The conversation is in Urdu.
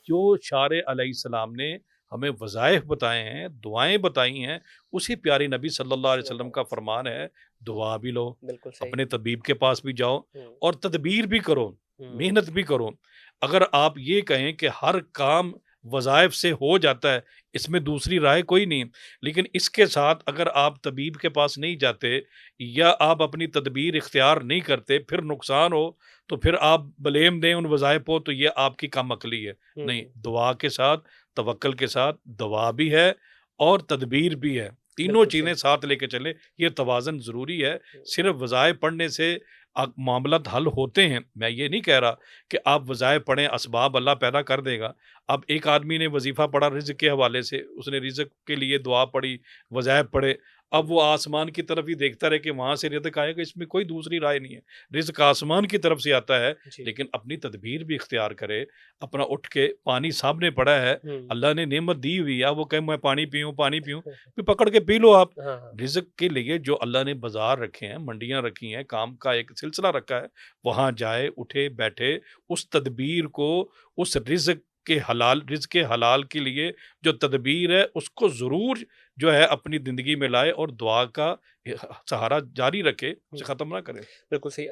جو شارع علیہ السلام نے ہمیں وظائف بتائے ہیں، دعائیں بتائی ہیں، اسی پیارے نبی صلی اللہ علیہ صلی اللہ وسلم علیہ کا وسلم۔ فرمان ہے، دعا بھی لو، بالکل صحیح۔ اپنے طبیب کے پاس بھی جاؤ ہوں، اور تدبیر بھی کرو، ہوں، محنت بھی کرو۔ اگر آپ یہ کہیں کہ ہر کام وظائف سے ہو جاتا ہے، اس میں دوسری رائے کوئی نہیں، لیکن اس کے ساتھ اگر آپ طبیب کے پاس نہیں جاتے یا آپ اپنی تدبیر اختیار نہیں کرتے، پھر نقصان ہو تو پھر آپ بلیم دیں ان وظائف کو، تو یہ آپ کی کم عقلی ہے۔ نہیں، ہوں، دعا کے ساتھ، توکل کے ساتھ دعا بھی ہے اور تدبیر بھی ہے، تینوں بالکل چیزیں صحیح۔ ساتھ لے کے چلے، یہ توازن ضروری ہے۔ ہوں، صرف وظائف پڑھنے سے معاملات حل ہوتے ہیں، میں یہ نہیں کہہ رہا کہ آپ وظائف پڑھیں، اسباب اللہ پیدا کر دے گا۔ اب ایک آدمی نے وظیفہ پڑھا رزق کے حوالے سے، اس نے رزق کے لیے دعا پڑھی، وظائف پڑھے، ہوں، اب وہ آسمان کی طرف ہی دیکھتا رہے کہ وہاں سے رزق آئے گا، اس میں کوئی دوسری رائے نہیں ہے، رزق آسمان کی طرف سے آتا ہے، جی۔ لیکن اپنی تدبیر بھی اختیار کرے، اپنا اٹھ کے پانی سامنے پڑا ہے، ہوں، اللہ نے نعمت دی ہوئی ہے، وہ کہے میں پانی پیوں پانی پیوں، پھر پکڑ کے پی لو آپ۔ ہاں، ہاں، رزق کے لیے جو اللہ نے بازار رکھے ہیں، منڈیاں رکھی ہیں، کام کا ایک سلسلہ رکھا ہے، وہاں جائے، اٹھے بیٹھے، اس تدبیر کو، اس رزق کے حلال کے لیے جو تدبیر ہے اس کو ضرور جو ہے اپنی زندگی میں لائے اور دعا کا سہارا جاری رکھے، اسے ہوں، ختم نہ کرے۔ بالکل صحیح۔